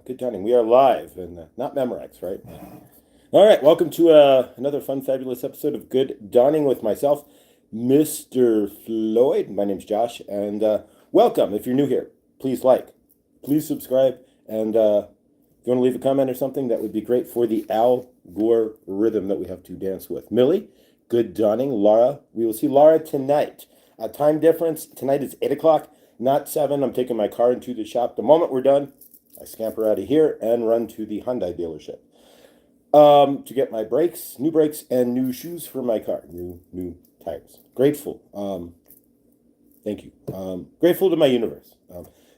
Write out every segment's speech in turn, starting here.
good dawning. We are live and not Memorex, right? All right, welcome to another fun, fabulous episode of Good Dawning with myself, Mr. Floyd. My name's Josh, and welcome. If you're new here, please like, please subscribe, and if you want to leave a comment or something, that would be great for the algorithm that we have to dance with. Millie, good dawning. Laura, we will see Laura tonight. Time difference, tonight is 8 o'clock, not 7. I'm taking my car into the shop. The moment we're done, I scamper out of here and run to the Hyundai dealership to get my brakes, and new shoes for my car, new tires. Grateful. Thank you. Grateful to my universe.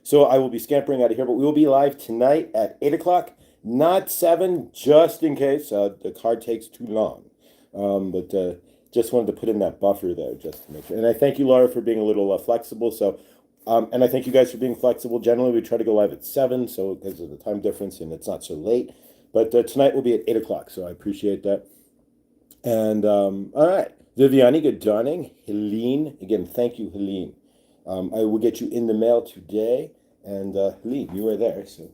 So I will be scampering out of here, but we will be live tonight at 8 o'clock, not 7, just in case the car takes too long. But just wanted to put in that buffer there just to make sure. And I thank you, Laura, for being a little flexible. So. And I thank you guys for being flexible. Generally, we try to go live at 7, so because of the time difference, and it's not so late. But tonight will be at 8 o'clock, so I appreciate that. And all right, Viviani, good dawning. Helene, again, thank you, Helene. I will get you in the mail today. And Helene, you are there. So,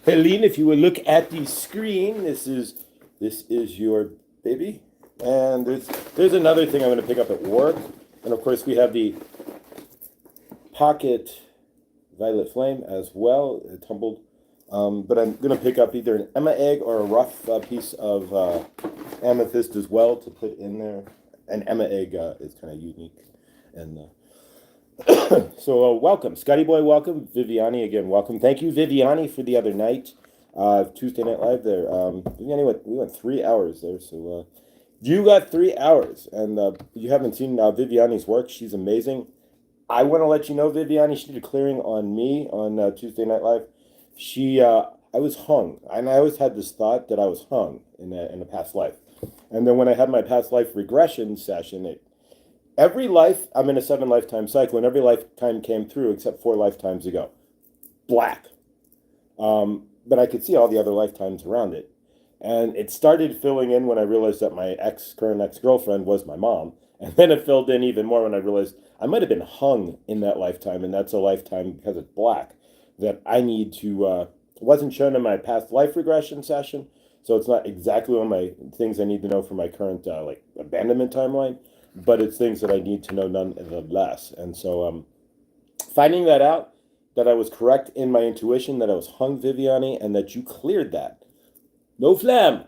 Helene, if you will look at the screen, this is your baby. And there's another thing I'm going to pick up at work. And of course, we have the Pocket Violet Flame as well, tumbled. But I'm going to pick up either an Emma egg or a rough piece of amethyst as well to put in there. An Emma egg is kind of unique. And so welcome. Scotty Boy, welcome. Viviani, again, welcome. Thank you, Viviani, for the other night. Tuesday Night Live there. Viviani, we went 3 hours there, so... You got 3 hours, and you haven't seen Viviani's work. She's amazing. I want to let you know, Viviani, she did a clearing on me on Tuesday Night Live. I was hung, and I always had this thought that I was hung in a past life. And then when I had my past life regression session, every life, I'm in a 7-lifetime cycle, and every lifetime came through except 4 lifetimes ago. Black. But I could see all the other lifetimes around it. And it started filling in when I realized that my current ex-girlfriend was my mom. And then it filled in even more when I realized I might have been hung in that lifetime. And that's a lifetime, because it's black, that I need to, wasn't shown in my past life regression session. So it's not exactly one of my things I need to know for my current, abandonment timeline. But it's things that I need to know nonetheless. And so finding that out, that I was correct in my intuition, that I was hung, Viviani, and that you cleared that. No phlegm.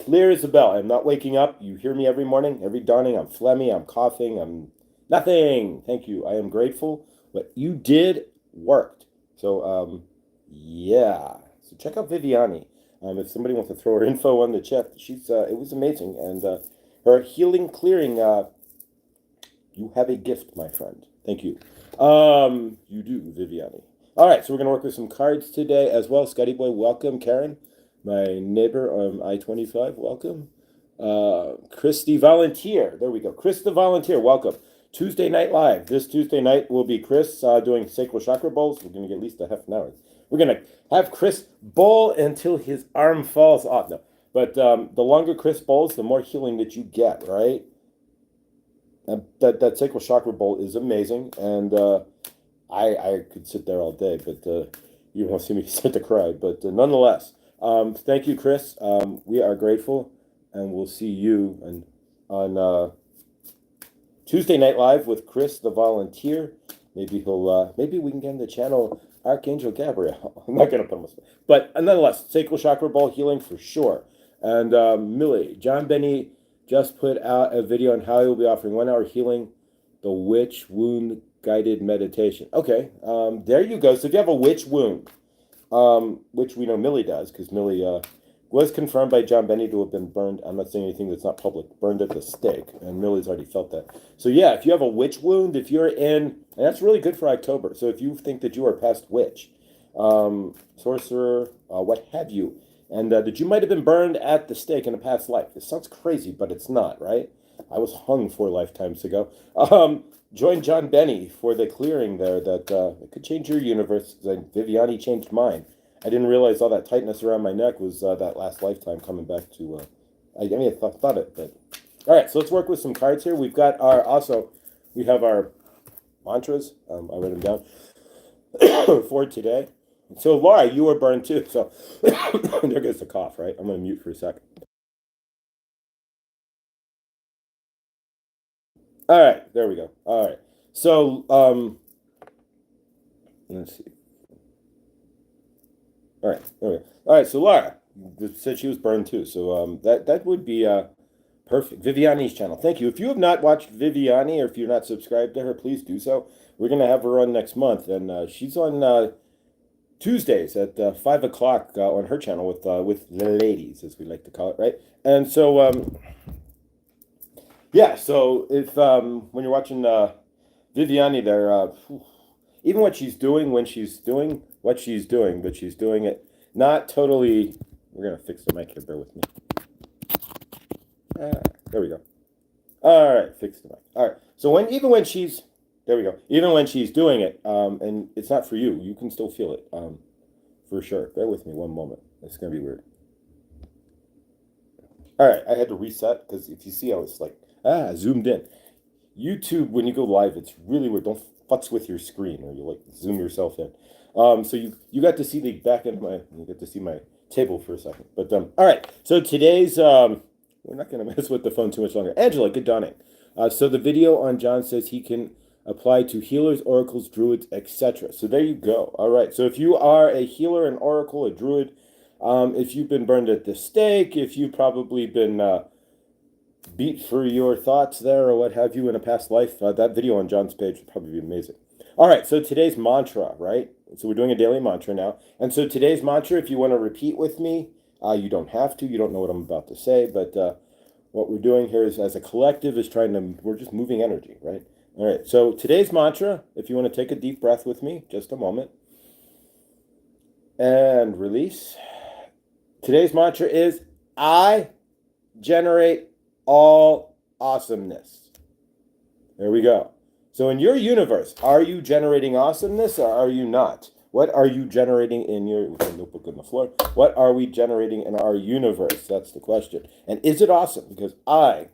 Clear as a bell. I'm not waking up. You hear me every morning, every dawning. I'm phlegmy. I'm coughing. I'm nothing. Thank you. I am grateful. What you did worked. So, yeah. So check out Viviani. If somebody wants to throw her info on the chat, it was amazing. And her healing clearing, you have a gift, my friend. Thank you. You do, Viviani. All right, so we're going to work with some cards today as well. Scotty Boy, welcome. Karen, my neighbor on I-25, welcome. Chris the Volunteer, there we go. Chris the Volunteer, welcome. Tuesday Night Live. This Tuesday night will be Chris doing sacral chakra bowls. We're going to get at least a half an hour. We're going to have Chris bowl until his arm falls off. No, but the longer Chris bowls, the more healing that you get, right? That sacral chakra bowl is amazing, and... I could sit there all day, but you won't see me sit to cry. But nonetheless, thank you, Chris. We are grateful, and we'll see you on Tuesday Night Live with Chris, the Volunteer. Maybe we can get him to channel Archangel Gabriel. I'm not going to put him on spot. But nonetheless, sacral chakra ball healing for sure. And Millie, John Benny just put out a video on how he will be offering 1 hour healing the witch wound guided meditation. Okay, there you go. So if you have a witch wound, which we know Millie does, because Millie was confirmed by John Benny to have been burned. I'm not saying anything that's not public. Burned at the stake, and Millie's already felt that. So yeah, if you have a witch wound, if you're in, and that's really good for October. So if you think that you are past witch, sorcerer, what have you, and that you might have been burned at the stake in a past life. It sounds crazy, but it's not, right? I was hung 4 lifetimes ago. Join John Benny for the clearing there that it could change your universe. Viviani changed mine. I didn't realize all that tightness around my neck was that last lifetime coming back to... I thought it, but... All right, so let's work with some cards here. We have our mantras. I wrote them down. for today. So, Laura, you were burned too. So, there goes the cough, right? I'm going to mute for a second. All right, there we go. All right. So, let's see. All right, there we go. All right, so Laura said she was burned too. So, that would be perfect. Viviani's channel. Thank you. If you have not watched Viviani or if you're not subscribed to her, please do so. We're going to have her on next month, and she's on Tuesdays at 5 o'clock on her channel with the ladies, as we like to call it, right? And so, yeah. So if when you're watching Viviani, there, even what she's doing when she's doing what she's doing, but she's doing it not totally. We're gonna fix the mic here. Bear with me. There we go. All right, fix the mic. All right. So even when she's there we go. Even when she's doing it, and it's not for you, you can still feel it, for sure. Bear with me one moment. It's gonna be weird. All right, I had to reset because if you see, I was like, zoomed in. YouTube, when you go live, it's really weird. Don't futz with your screen, or you like zoom yourself in. So you got to see the back end of my, you get to see my table for a second. But all right. So today's we're not going to mess with the phone too much longer. Angela, good dawning. So the video on John says he can apply to healers, oracles, druids, etc. So there you go. All right. So if you are a healer, an oracle, a druid, if you've been burned at the stake, if you've probably been beat for your thoughts there or what have you in a past life, that video on John's page would probably be amazing. All right, so today's mantra, right? So we're doing a daily mantra now. And so today's mantra, if you want to repeat with me, you don't have to. You don't know what I'm about to say, but what we're doing here is, as a collective, is we're just moving energy, right? All right, so today's mantra, if you want to take a deep breath with me, just a moment, and release. Today's mantra is, I generate all awesomeness. There we go. So in your universe, are you generating awesomeness or are you not? What are you generating in your notebook on the floor? What are we generating in our universe? That's the question. And is it awesome? Because I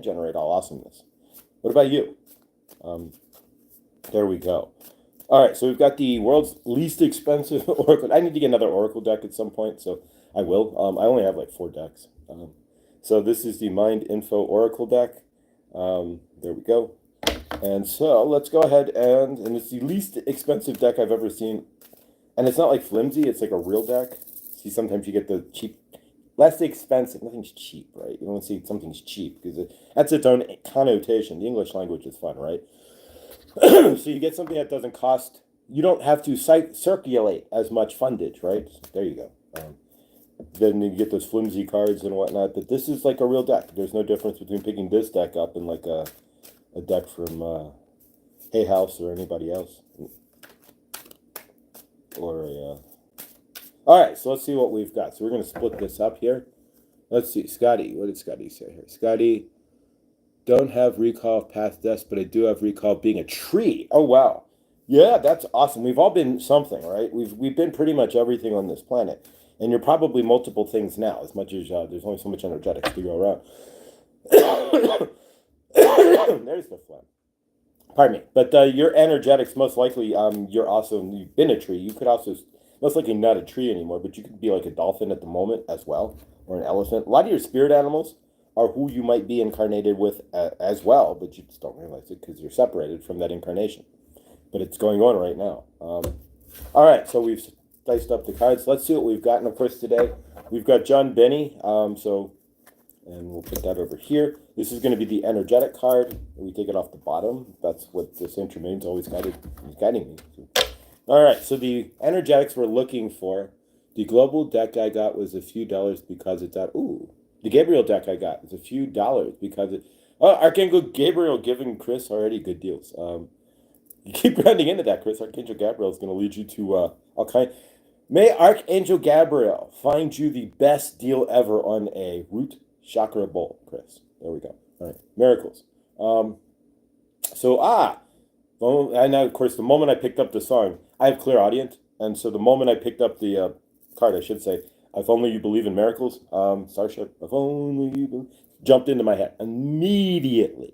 generate all awesomeness. What about you? There we go. All right, so we've got the world's least expensive oracle. I need to get another oracle deck at some point, so I will. I only have like 4 decks. So this is the Mind Info Oracle deck. There we go. And so let's go ahead and it's the least expensive deck I've ever seen. And it's not like flimsy, it's like a real deck. See, sometimes you get the cheap, less expensive. Nothing's cheap, right? You don't see something's cheap because that's its own connotation. The English language is fun, right? So you get something that doesn't cost, you don't have to circulate as much fundage, right? There you go. Then you get those flimsy cards and whatnot, but this is like a real deck. There's no difference between picking this deck up and like a deck from Hay House or anybody else. Or all right, so let's see what we've got. So we're going to split this up here. Let's see, Scotty. What did Scotty say here? Scotty, don't have recall of past deaths, but I do have recall of being a tree. Oh wow, yeah, that's awesome. We've all been something, right? We've been pretty much everything on this planet. And you're probably multiple things now, as much as there's only so much energetics to go around. There's the phlegm. Pardon me. But your energetics, most likely, you've been a tree. You could also, most likely not a tree anymore, but you could be like a dolphin at the moment as well, or an elephant. A lot of your spirit animals are who you might be incarnated with as well, but you just don't realize it because you're separated from that incarnation. But it's going on right now. All right, so we've diced up the cards. Let's see what we've got. And of course, today we've got John Benny. And we'll put that over here. This is going to be the energetic card. We take it off the bottom. That's what Saint Germain's always guiding me. All right, so the energetics we're looking for. The global deck I got was a few dollars because it's at. Ooh, the Gabriel deck I got was a few dollars because it. Oh, Archangel Gabriel giving Chris already good deals. You keep rounding into that, Chris. Archangel Gabriel is going to lead you to all kind. May Archangel Gabriel find you the best deal ever on a root chakra bowl, Chris. There we go. All right, miracles. And now, of course, the moment I picked up the song, I have clairaudience, and so the moment I picked up the card, I should say, if only you believe in miracles, Starship, if only you believe, jumped into my head immediately.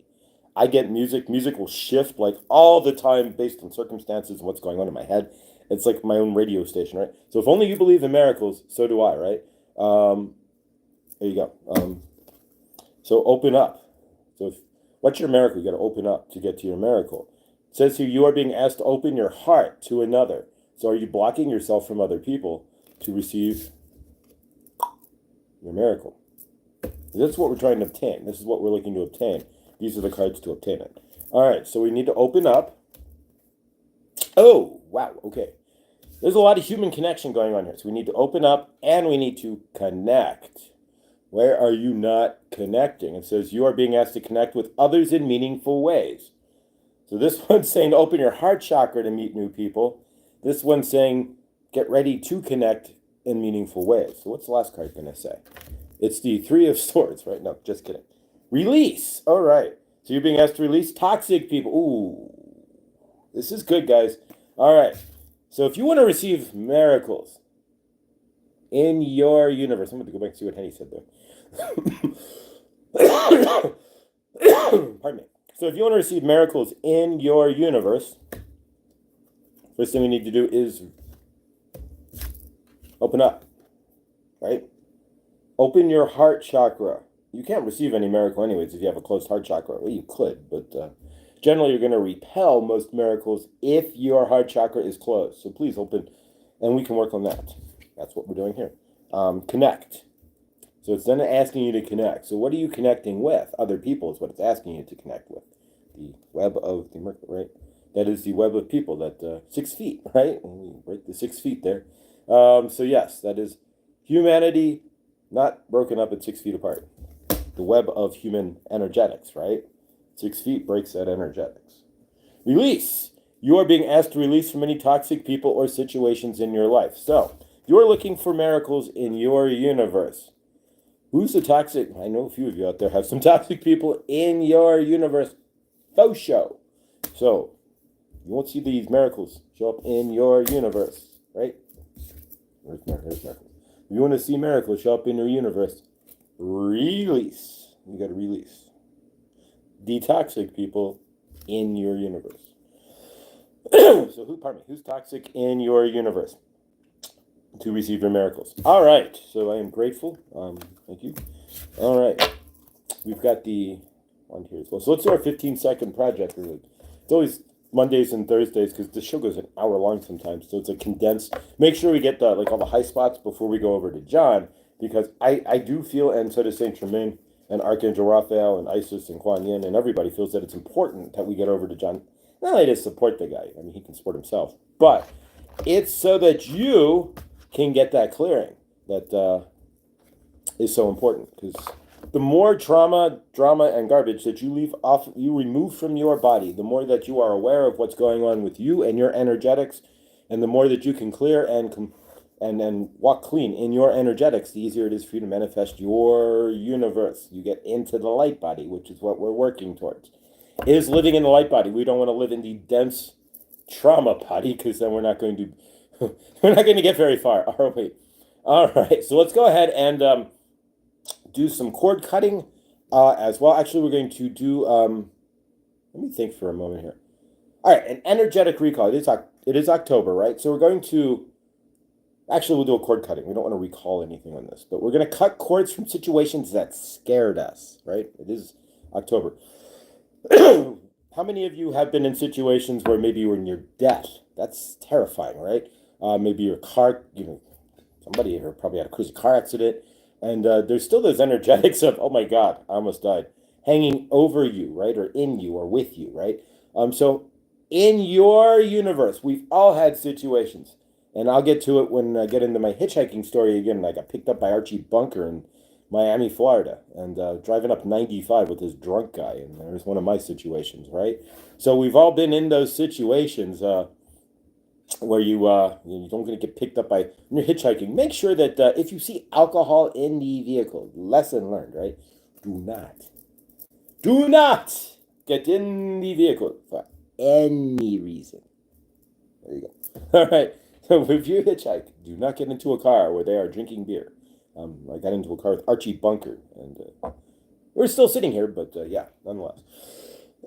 I get music. Music will shift like all the time based on circumstances and what's going on in my head. It's like my own radio station, right? So if only you believe in miracles, so do I, right? There you go. So open up. So what's your miracle? You got to open up to get to your miracle. It says here, you are being asked to open your heart to another. So are you blocking yourself from other people to receive your miracle? That's what we're trying to obtain. This is what we're looking to obtain. These are the cards to obtain it. All right, so we need to open up. Oh, wow, okay. There's a lot of human connection going on here. So we need to open up and we need to connect. Where are you not connecting? It says you are being asked to connect with others in meaningful ways. So this one's saying to open your heart chakra to meet new people. This one's saying get ready to connect in meaningful ways. So what's the last card going to say? It's the Three of Swords, right? No, just kidding. Release. All right. So you're being asked to release toxic people. Ooh, this is good, guys. All right. So if you want to receive miracles in your universe, I'm going to go back and see what Henny said there. Pardon me. So if you want to receive miracles in your universe, first thing we need to do is open up, right? Open your heart chakra. You can't receive any miracle anyways if you have a closed heart chakra. Well, you could, but generally you're going to repel most miracles if your heart chakra is closed. So please open, and we can work on that. That's what we're doing here. Connect. So it's then asking you to connect. So what are you connecting with? Other people is what it's asking you to connect with. The web of the Mercury, right? That is the web of people, that 6 feet, right? And we break the 6 feet there. So yes, that is humanity not broken up at 6 feet apart. The web of human energetics, right? 6 feet breaks that energetics. Release. You are being asked to release from any toxic people or situations in your life. So you're looking for miracles in your universe. Who's the toxic? I know a few of you out there have some toxic people in your universe. Faux show. So you won't see these miracles show up in your universe, right? Where's miracles? If you want to see miracles show up in your universe, release. You got to release the toxic people in your universe. So who's toxic in your universe to receive your miracles? All right. So I am grateful. Thank you. All right. We've got the one here as well. So let's do our 15-second project. It's always Mondays and Thursdays because the show goes an hour long sometimes. So it's a condensed. Make sure we get the all the high spots before we go over to John, because I do feel, and so does Saint Germain and Archangel Raphael and Isis and Kuan Yin and everybody feels that it's important that we get over to John. Not only to support the guy. I mean, he can support himself, but it's so that you can get that clearing that is so important, because the more trauma, drama, and garbage that you remove from your body, the more that you are aware of what's going on with you and your energetics, and the more that you can clear and walk clean in your energetics, the easier it is for you to manifest your universe. You get into the light body, which is what we're working towards. Is living in the light body. We don't want to live in the dense trauma body, because then we're not going to get very far, are we? All right, so let's go ahead and do some cord cutting as well. Actually, we're going to do, let me think for a moment here. All right, an energetic recall. It is October, right? So we're going to, actually we'll do a cord cutting. We don't want to recall anything on this, but we're going to cut cords from situations that scared us, right? It is October. How many of you have been in situations where maybe you were near death? That's terrifying, right? Maybe your car, somebody here probably had a crazy car accident. And there's still those energetics of, oh my God, I almost died, hanging over you, right? Or in you or with you, right? So in your universe, we've all had situations. And I'll get to it when I get into my hitchhiking story again. I got picked up by Archie Bunker in Miami, Florida, and driving up 95 with this drunk guy. And there's one of my situations, right? So we've all been in those situations where you don't get picked up by, when you're hitchhiking. Make sure that if you see alcohol in the vehicle, lesson learned, right? Do not get in the vehicle for any reason. There you go. All right. So if you hitchhike, do not get into a car where they are drinking beer. I got into a car with Archie Bunker, and we're still sitting here, but yeah, nonetheless.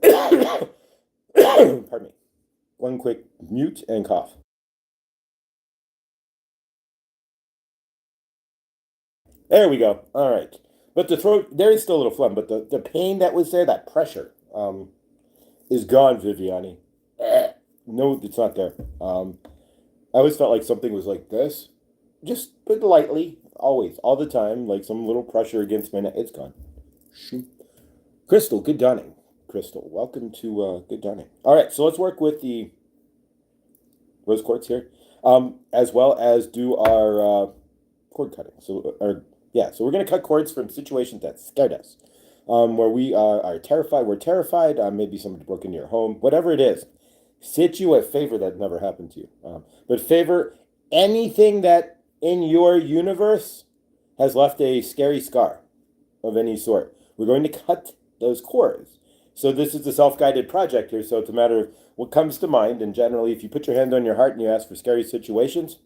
Pardon me. One quick mute and cough. There we go. All right. But the throat, there is still a little phlegm, but the pain that was there, that pressure, is gone, Viviani. No, it's not there. I always felt like something was like this, just but lightly, always, all the time, like some little pressure against my neck. It's gone. Shoot. Crystal, good dawning. Crystal, welcome to good dawning. All right, so let's work with the rose quartz here, as well as do our cord cutting. So we're going to cut cords from situations that scared us, where we are terrified. We're terrified. Maybe somebody broke into your home. Whatever it is, sit you a favor that never happened to you. But favor anything that in your universe has left a scary scar of any sort. We're going to cut those cords. So this is a self-guided project here. So it's a matter of what comes to mind. And generally, if you put your hand on your heart and you ask for scary situations,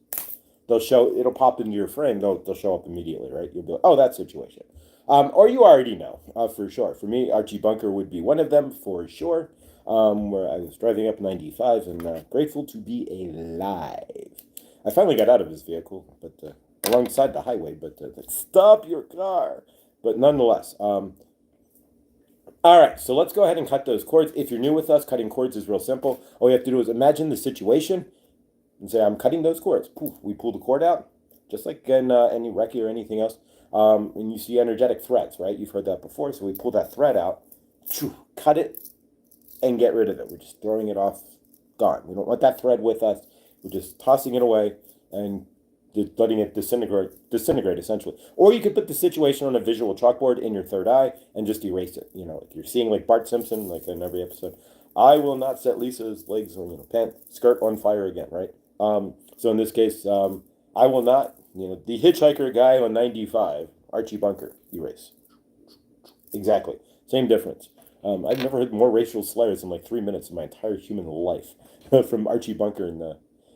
it'll pop into your frame. They'll show up immediately, right? You'll be like, oh, that situation. Or you already know, for sure. For me, Archie Bunker would be one of them, for sure. Where I was driving up 95 and grateful to be alive. I finally got out of his vehicle, but alongside the highway, but stop your car. But nonetheless, all right, so let's go ahead and cut those cords. If you're new with us, cutting cords is real simple. All you have to do is imagine the situation and say, I'm cutting those cords. Poof, we pull the cord out, just like in any Reiki or anything else. And you see energetic threads, right? You've heard that before. So we pull that thread out, cut it, and get rid of it. We're just throwing it off, gone. We don't want that thread with us. We're just tossing it away and just letting it disintegrate essentially. Or you could put the situation on a visual chalkboard in your third eye and just erase it. You know, if you're seeing like Bart Simpson, like in every episode, I will not set Lisa's legs or pant skirt on fire again, right? So in this case, I will not, the hitchhiker guy on 95, Archie Bunker, erase. Exactly. Same difference. I've never heard more racial slurs in like 3 minutes in my entire human life from Archie Bunker.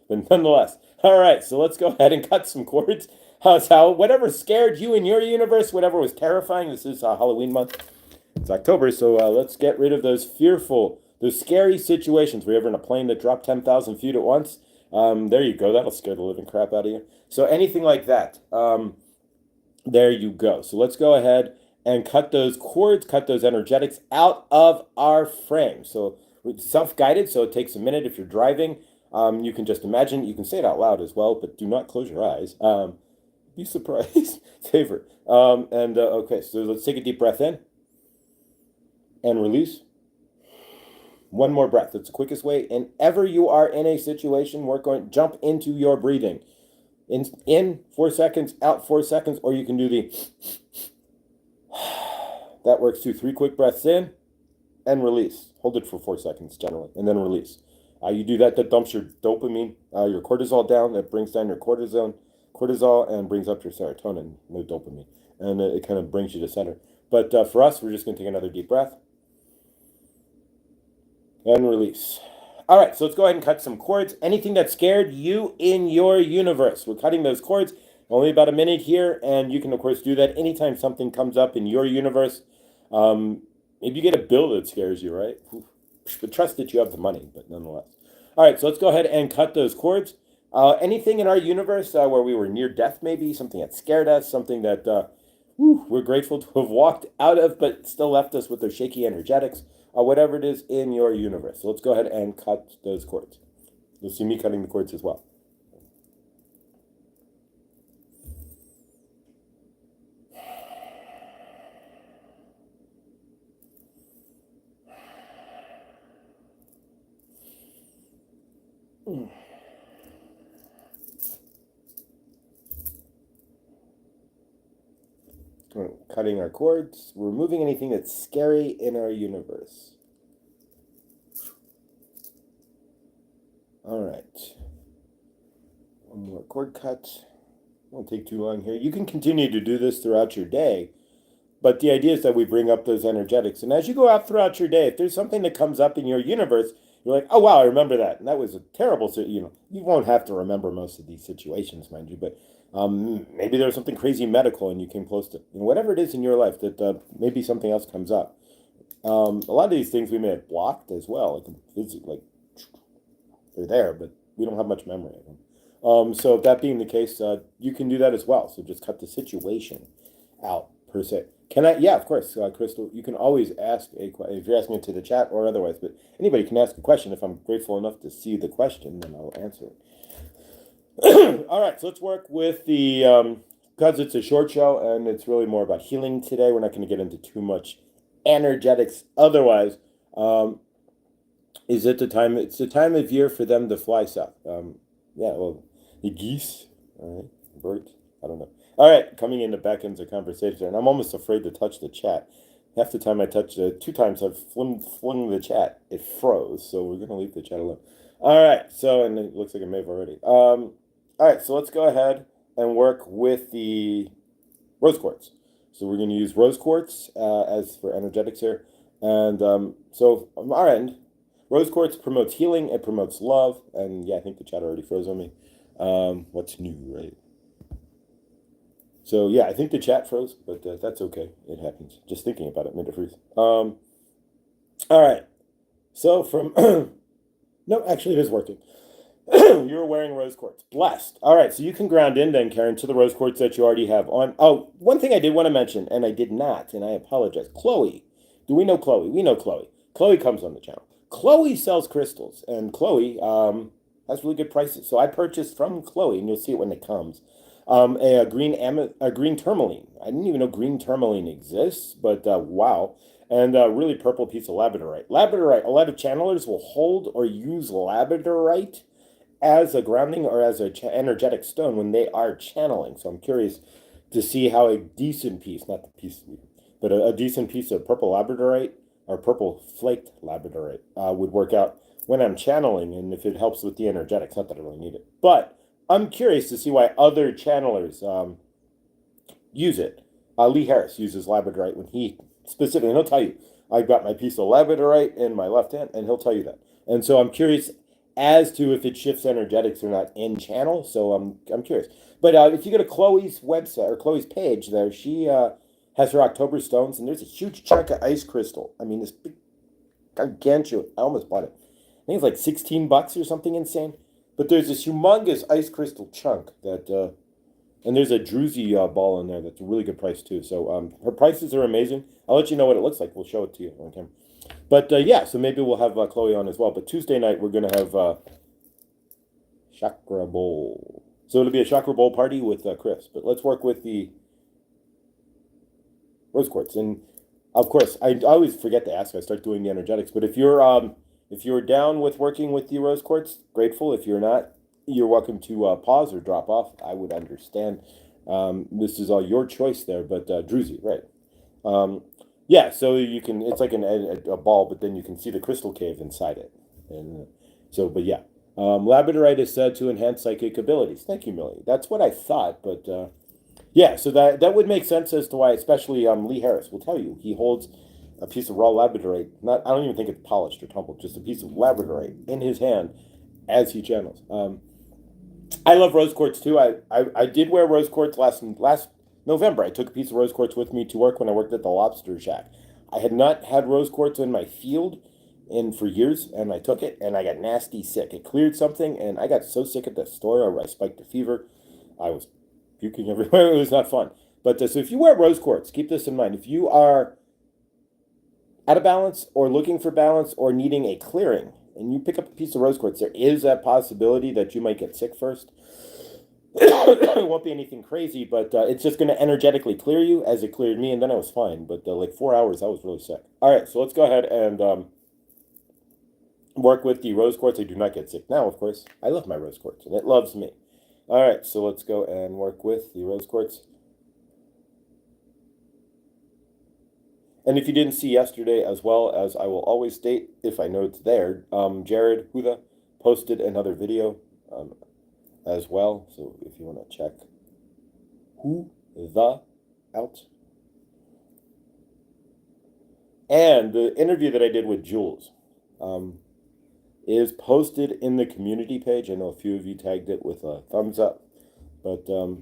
But nonetheless, all right, so let's go ahead and cut some cords. So whatever scared you in your universe, whatever was terrifying, this is Halloween month. It's October, so let's get rid of those scary situations. Were you ever in a plane that dropped 10,000 feet at once? There you go. That'll scare the living crap out of you. So anything like that, there you go. So let's go ahead and cut those cords, cut those energetics out of our frame. So it's self-guided, so it takes a minute. If you're driving, you can just imagine. You can say it out loud as well, but do not close your eyes. Be surprised. Favorite. Okay, so let's take a deep breath in and release. One more breath. That's the quickest way. And ever you are in a situation, we're going to jump into your breathing. In 4 seconds, out 4 seconds, or you can do the that works too. 3 quick breaths in and release. Hold it for 4 seconds generally, and then release. You do that dumps your dopamine, your cortisol down. That brings down your cortisol, and brings up your serotonin, no dopamine, and it kind of brings you to center. But for us, we're just going to take another deep breath and release. All right, so let's go ahead and cut some cords. Anything that scared you in your universe. We're cutting those cords. Only about a minute here, and you can, of course, do that anytime something comes up in your universe. Maybe you get a bill that scares you, right? But trust that you have the money, but nonetheless. All right, so let's go ahead and cut those cords. Anything in our universe where we were near death, maybe, something that scared us, something that we're grateful to have walked out of, but still left us with those shaky energetics. Whatever it is in your universe. So let's go ahead and cut those cords. You'll see me cutting the cords as well. Cutting our cords, removing anything that's scary in our universe. All right. One more cord cut. Won't take too long here. You can continue to do this throughout your day, but the idea is that we bring up those energetics. And as you go out throughout your day, if there's something that comes up in your universe, you're like, oh, wow, I remember that. And that was a terrible, you won't have to remember most of these situations, mind you, but maybe there's something crazy medical and you came close to, whatever it is in your life that maybe something else comes up. A lot of these things we may have blocked as well, like they're there, but we don't have much memory of them. So that being the case, you can do that as well. So just cut the situation out per se. Can I? Yeah, of course, Crystal. You can always ask if you're asking it to the chat or otherwise, but anybody can ask a question. If I'm grateful enough to see the question, then I'll answer it. All right, so let's work with the because it's a short show and it's really more about healing today. We're not going to get into too much energetics. Otherwise, is it the time? It's the time of year for them to fly south. Yeah, well, the geese, all right, birds. I don't know. All right, coming into back ends of conversation, and I'm almost afraid to touch the chat. Half the time I touch it, 2 times I've flung the chat, it froze. So we're gonna leave the chat alone. All right, so and it looks like it may have already. All right, so let's go ahead and work with the rose quartz. So we're gonna use rose quartz as for energetics here, and so on our end, rose quartz promotes healing. It promotes love, and yeah, I think the chat already froze on me. What's new, right? So yeah, I think the chat froze, but that's okay. It happens. Just thinking about it made it freeze. All right. So from no, actually, it is working. You're wearing rose quartz. Blessed. All right. So you can ground in then, Karen, to the rose quartz that you already have on. Oh, one thing I did want to mention, and I did not, and I apologize. Chloe. Do we know Chloe? We know Chloe. Chloe comes on the channel. Chloe sells crystals, and Chloe has really good prices. So I purchased from Chloe, and you'll see it when it comes. A green tourmaline. I didn't even know green tourmaline exists, but wow. And a really purple piece of labradorite. Labradorite, a lot of channelers will hold or use labradorite as a grounding or as a energetic stone when they are channeling. So I'm curious to see how a decent piece, not the piece, but a decent piece of purple labradorite or purple flaked labradorite would work out when I'm channeling, and if it helps with the energetics. Not that I really need it, but I'm curious to see why other channelers use it. Lee Harris uses labradorite when he specifically, and he'll tell you, I've got my piece of labradorite in my left hand, and he'll tell you that. And so I'm curious as to if it shifts energetics or not in channel. So I'm curious. But if you go to Chloe's website or Chloe's page there, she has her October stones, and there's a huge chunk of ice crystal. I mean, this big gargantuan. I almost bought it. I think it's like $16 or something insane. But there's this humongous ice crystal chunk that, and there's a druzy ball in there that's a really good price too. So her prices are amazing. I'll let you know what it looks like. We'll show it to you on camera. But yeah, so maybe we'll have Chloe on as well. But Tuesday night we're gonna have chakra bowl. So it'll be a chakra bowl party with Chris. But let's work with the rose quartz. And of course, I always forget to ask. I start doing the energetics. But if you're down with working with the rose quartz, grateful. If you're not, you're welcome to pause or drop off. I would understand. This is all your choice there, but druzy, right? Yeah, so you can, it's like a ball, but then you can see the crystal cave inside it. And so, but yeah. Labradorite is said to enhance psychic abilities. Thank you, Millie. That's what I thought, but yeah, so that would make sense as to why, especially Lee Harris will tell you. He holds a piece of raw labradorite. I don't even think it's polished or tumbled, just a piece of labradorite in his hand as he channels. I love rose quartz too. I did wear rose quartz last November. I took a piece of rose quartz with me to work when I worked at the Lobster Shack. I had not had rose quartz in my field for years, and I took it, and I got nasty sick. It cleared something, and I got so sick at the store, I spiked a fever. I was puking everywhere. It was not fun. But so if you wear rose quartz, keep this in mind. If you are out of balance or looking for balance or needing a clearing, and you pick up a piece of rose quartz, there is that possibility that you might get sick first. It won't be anything crazy, but it's just going to energetically clear you as it cleared me, and then I was fine. But like 4 hours, I was really sick. All right, so let's go ahead and work with the rose quartz. I do not get sick now, of course. I love my rose quartz, and it loves me. All right, so let's go and work with the rose quartz. And if you didn't see yesterday, as well as I will always state, if I know it's there, Jared Huda posted another video as well. So if you want to check Huda out. And the interview that I did with Jules is posted in the community page. I know a few of you tagged it with a thumbs up. But so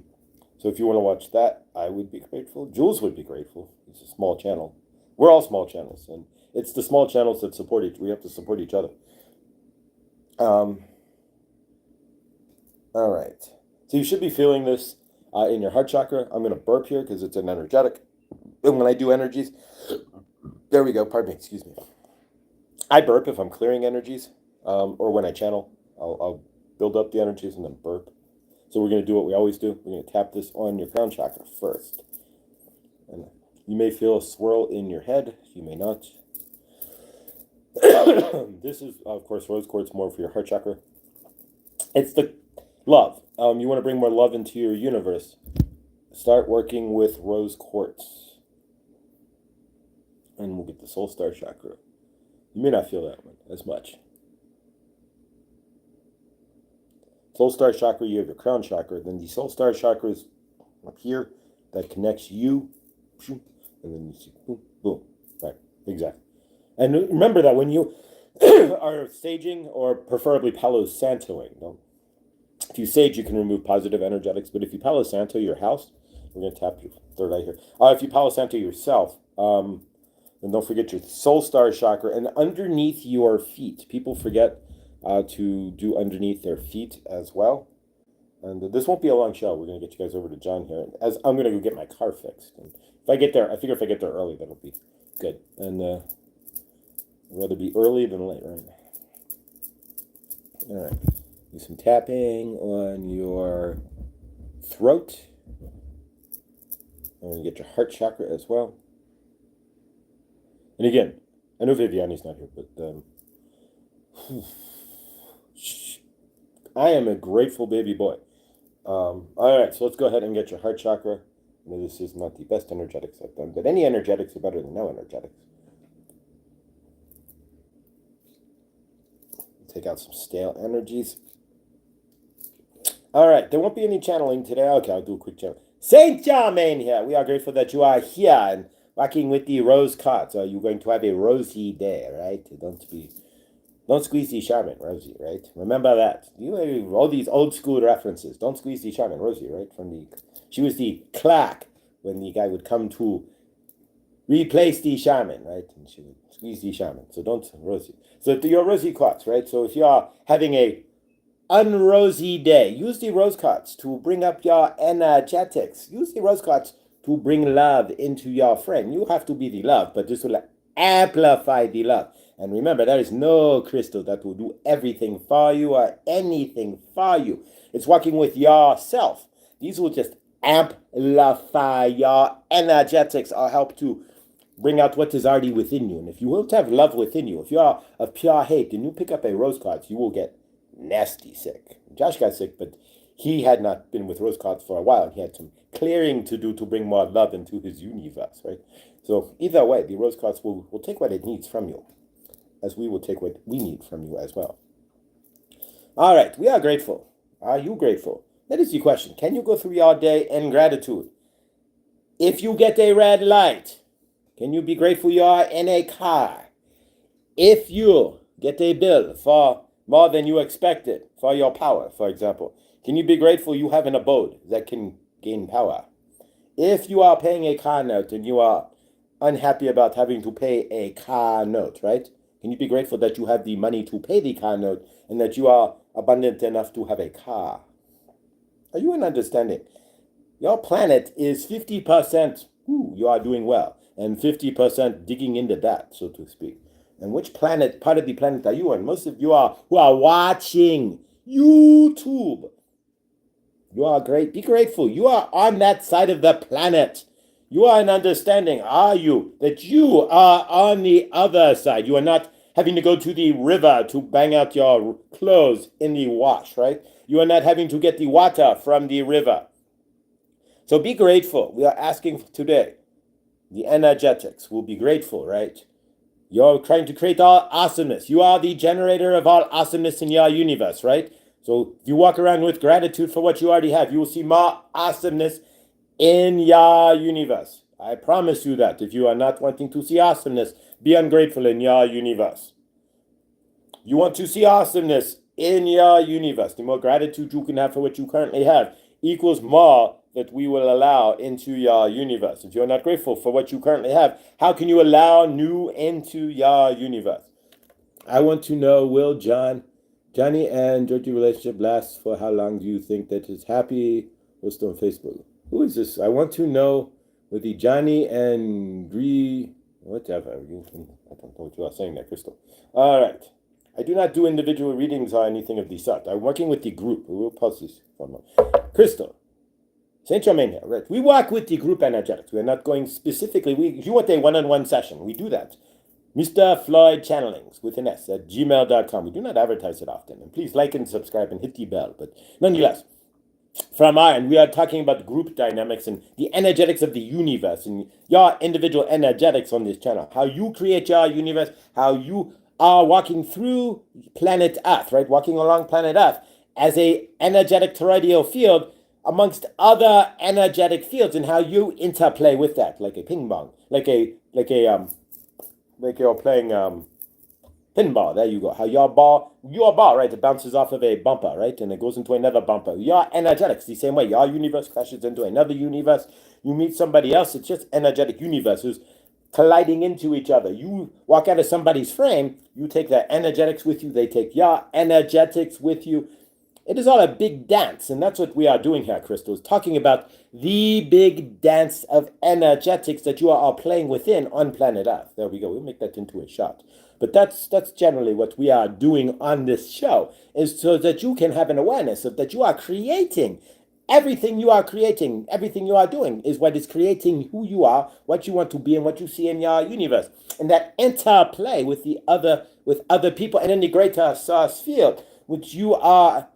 if you want to watch that, I would be grateful. Jules would be grateful. It's a small channel. We're all small channels, and It's the small channels that support we have to support each other. All right. So you should be feeling this in your heart chakra. I'm going to burp here because it's an energetic. And when I do energies, there we go. Pardon me. Excuse me. I burp if I'm clearing energies, or when I channel. I'll build up the energies and then burp. So we're going to do what we always do. We're going to tap this on your crown chakra first. And you may feel a swirl in your head. You may not. This is, of course, rose quartz, more for your heart chakra. It's the love. You want to bring more love into your universe. Start working with rose quartz. And we'll get the soul star chakra. You may not feel that one as much. Soul star chakra, you have your crown chakra. Then the soul star chakra is up here. That connects you. And then you see, boom, boom. Right, exactly. And remember that when you are saging, or preferably Palo Santoing, if you sage, you can remove positive energetics. But if you Palo Santo your house, we're going to tap your third eye here. If you Palo Santo yourself, then don't forget your soul star chakra. And underneath your feet, people forget to do underneath their feet as well. And this won't be a long show. We're going to get you guys over to John here, as I'm going to go get my car fixed. And if I get there, I figure if I get there early, that'll be good. And I'd rather be early than late, right? All right. Do some tapping on your throat. And we're going to get your heart chakra as well. And again, I know Viviani's not here, but I am a grateful baby boy. All right, so let's go ahead and get your heart chakra. I know this is not the best energetics I've done, but any energetics are better than no energetics. Take out some stale energies. All right, there won't be any channeling today. Okay, I'll do a quick channel. Saint Germain here. We are grateful that you are here and working with the rose cards. You're going to have a rosy day, right? Don't squeeze the shaman, Rosie, right? Remember that. You have all these old school references. Don't squeeze the shaman, Rosie, right? She was the clerk when the guy would come to replace the shaman, right? And she would squeeze the shaman. So don't, Rosie. So your rosy quartz, right? So if you are having a unrosy day, use the rose quartz to bring up your energetics. Use the rose quartz to bring love into your friend. You have to be the love, but this will amplify the love. And remember, there is no crystal that will do everything for you or anything for you. It's working with yourself. These will just amplify your energetics or help to bring out what is already within you. And if you won't have love within you, if you are of pure hate and you pick up a rose quartz, you will get nasty sick. Josh got sick, but he had not been with rose quartz for a while. He had some clearing to do to bring more love into his universe, right? So either way, the rose quartz will take what it needs from you, as we will take what we need from you as well. All right, we are grateful. Are you grateful? That is the question. Can you go through your day in gratitude? If you get a red light, can you be grateful you are in a car? If you get a bill for more than you expected for your power, for example, can you be grateful you have an abode that can gain power? If you are paying a car note and you are unhappy about having to pay a car note, right? Can you be grateful that you have the money to pay the car note and that you are abundant enough to have a car? Are you in understanding? Your planet is 50%, you are doing well, and 50% digging into that, so to speak. And which planet, part of the planet are you on? Most of you are who are watching YouTube. You are great. Be grateful. You are on that side of the planet. You are in understanding, are you, that you are on the other side. You are not having to go to the river to bang out your clothes in the wash, right? You are not having to get the water from the river. So be grateful. We are asking today, the energetics will be grateful, right? You're trying to create all awesomeness. You are the generator of all awesomeness in your universe, right? So if you walk around with gratitude for what you already have, you will see more awesomeness in your universe. I promise you that. If you are not wanting to see awesomeness, be ungrateful in your universe. You want to see awesomeness in your universe. The more gratitude you can have for what you currently have equals more that we will allow into your universe? If you're not grateful for what you currently have, how can you allow new into your universe? I want to know, will Johnny and Georgie relationship last for how long do you think that is happy? Post on Facebook. Who is this? I want to know with the Johnny and whatever. I don't know what you are saying there, Crystal. All right. I do not do individual readings or anything of the sort. I'm working with the group. We will pause this for a moment. Crystal. Saint Germain here. Right. We work with the group energetics. We're not going specifically. If you want a one-on-one session, we do that. Mr. Floyd Channelings with an S at gmail.com. We do not advertise it often. And please like and subscribe and hit the bell. But nonetheless, from our end, we are talking about group dynamics and the energetics of the universe and your individual energetics on this channel. How you create your universe, how you are walking through planet Earth, right? Walking along planet Earth as a energetic toroidal field amongst other energetic fields and how you interplay with that, like a ping pong, like you're playing pinball. There you go. How your ball, right? It bounces off of a bumper, right? And it goes into another bumper. Your energetics, the same way. Your universe crashes into another universe. You meet somebody else. It's just energetic universes colliding into each other. You walk out of somebody's frame. You take their energetics with you. They take your energetics with you. It is all a big dance, and that's what we are doing here, Crystal, is talking about the big dance of energetics that you are all playing within on planet Earth. There we go. We'll make that into a shot. But that's generally what we are doing on this show, is so that you can have an awareness of that you are creating. Everything you are creating, everything you are doing is what is creating who you are, what you want to be, and what you see in your universe. And that interplay with other people and in the greater source field, which you are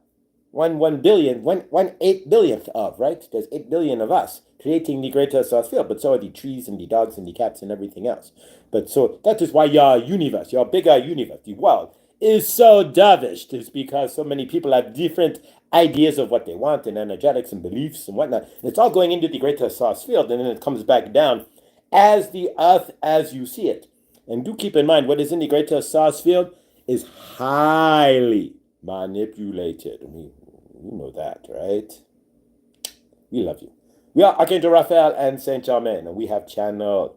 1 8 billionth of, right? There's 8 billion of us creating the greater source field, but so are the trees and the dogs and the cats and everything else. But so that is why your universe, your bigger universe, the world, is so dervished, is because so many people have different ideas of what they want and energetics and beliefs and whatnot. And it's all going into the greater source field, and then it comes back down as the earth as you see it. And do keep in mind, what is in the greater source field is highly manipulated. We know that, right? We love you. We are Archangel Raphael and Saint Germain, and we have channeled.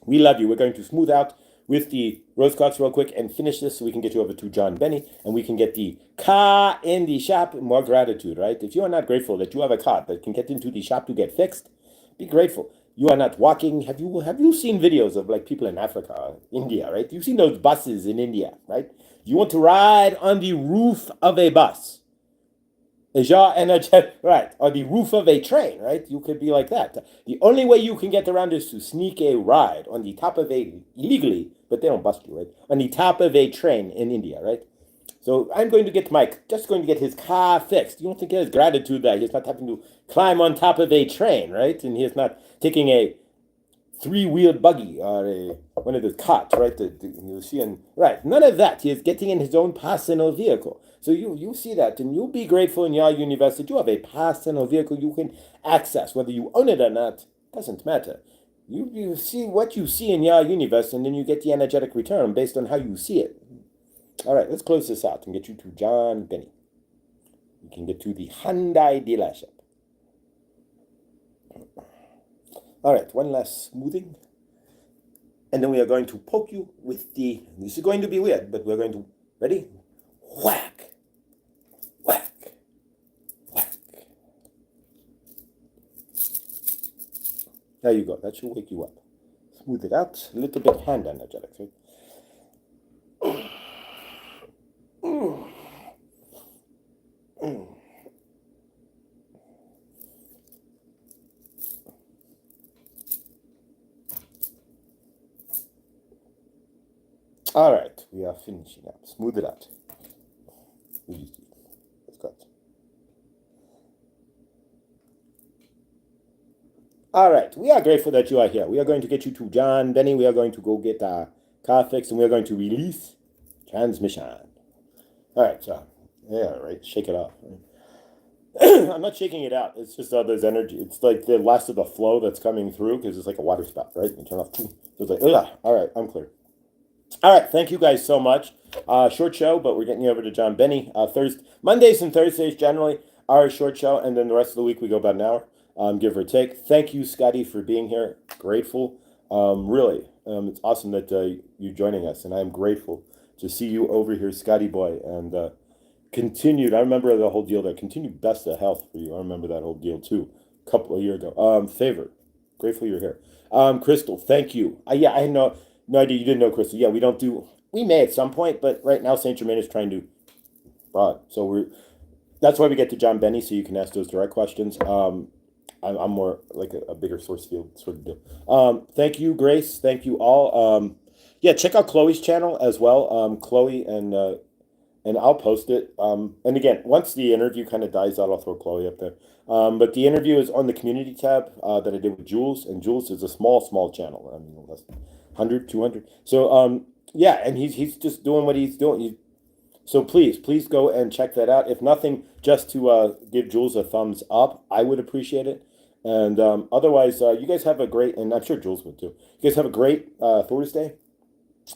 We love you. We're going to smooth out with the rose quartz real quick and finish this so we can get you over to John Benny and we can get the car in the shop. More gratitude, right? If you are not grateful that you have a car that can get into the shop to get fixed, be grateful. You are not walking. Have you seen videos of like people in Africa, India, right? You've seen those buses in India, right? You want to ride on the roof of a bus. Is your energy right? Or the roof of a train, right? You could be like that. The only way you can get around is to sneak a ride on the top of illegally, but they don't bust you, right? On the top of a train in India, right? So I'm going to get just going to get his car fixed. You don't think he has gratitude that he's not having to climb on top of a train, right? And he's not taking a 3-wheeled buggy or one of those carts, right? You see, right? None of that. He is getting in his own personal vehicle. So you see that, and you'll be grateful in your universe that you have a personal vehicle you can access, whether you own it or not. Doesn't matter. You see what you see in your universe, and then you get the energetic return based on how you see it. All right, let's close this out and get you to John Benny. You can get to the Hyundai dealership. All right, one last smoothing. And then we are going to poke you with this is going to be weird, but we're going to, ready? Whack, whack, whack. There you go, that should wake you up. Smooth it out, a little bit hand energetics, right? All right, we are finishing up. Smooth it out. Let's go. All right, we are grateful that you are here. We are going to get you to John Benny. We are going to go get our car fixed, and we are going to release transmission. All right, so yeah, right. Shake it off. I'm not shaking it out. It's just all this energy. It's like the last of the flow that's coming through because it's like a water spout, right? You turn off. So it's like, ugh. All right, I'm clear. All right, thank you guys so much. Short show, but we're getting you over to John Benny. Mondays and Thursdays generally are a short show, and then the rest of the week we go about an hour. give or take. Thank you, Scotty, for being here. Grateful. Really, it's awesome that you're joining us, and I'm grateful to see you over here, Scotty boy. And continued, I remember the whole deal there. Continued best of health for you. I remember that whole deal too, a couple of years ago. Favor, grateful you're here. Crystal, thank you. Yeah, I had no idea you didn't know Crystal. Yeah, we may at some point, but right now Saint Germain is trying to broad. So that's why we get to John Benny, so you can ask those direct questions. I'm more like a bigger source field sort of deal. Thank you, Grace. Thank you all. Yeah, check out Chloe's channel as well. Chloe and I'll post it. And again, once the interview kind of dies out, I'll throw Chloe up there. But the interview is on the community tab that I did with Jules, and Jules is a small channel. I mean, less than 100, 200. So yeah, and he's just doing what he's doing. So please go and check that out. If nothing, just to give Jules a thumbs up, I would appreciate it. And otherwise, you guys have a great, and I'm sure Jules would too. You guys have a great Thursday,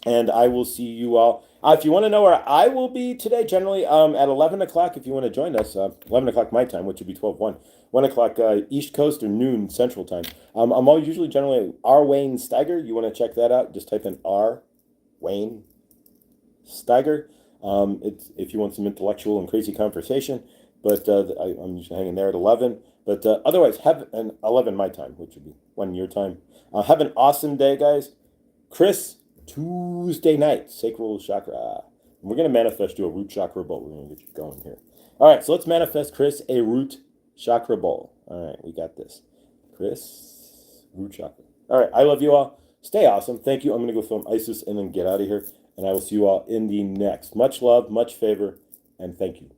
and I will see you all. If you want to know where I will be today, generally at 11 o'clock, if you want to join us, 11 o'clock my time, which would be 1 o'clock East Coast or noon Central Time. I'm always usually generally R. Wayne Steiger. You want to check that out? Just type in R. Wayne Steiger. It's if you want some intellectual and crazy conversation, but I'm usually hanging there at 11. But otherwise, have an 11 my time, which would be 1 your time. Have an awesome day, guys. Chris, Tuesday night, sacral chakra. We're going to manifest you a root chakra bowl. We're going to get you going here. All right, so let's manifest Chris a root chakra bowl. All right, we got this. Chris, root chakra. All right, I love you all. Stay awesome. Thank you. I'm going to go film ISIS and then get out of here. And I will see you all in the next. Much love, much favor, and thank you.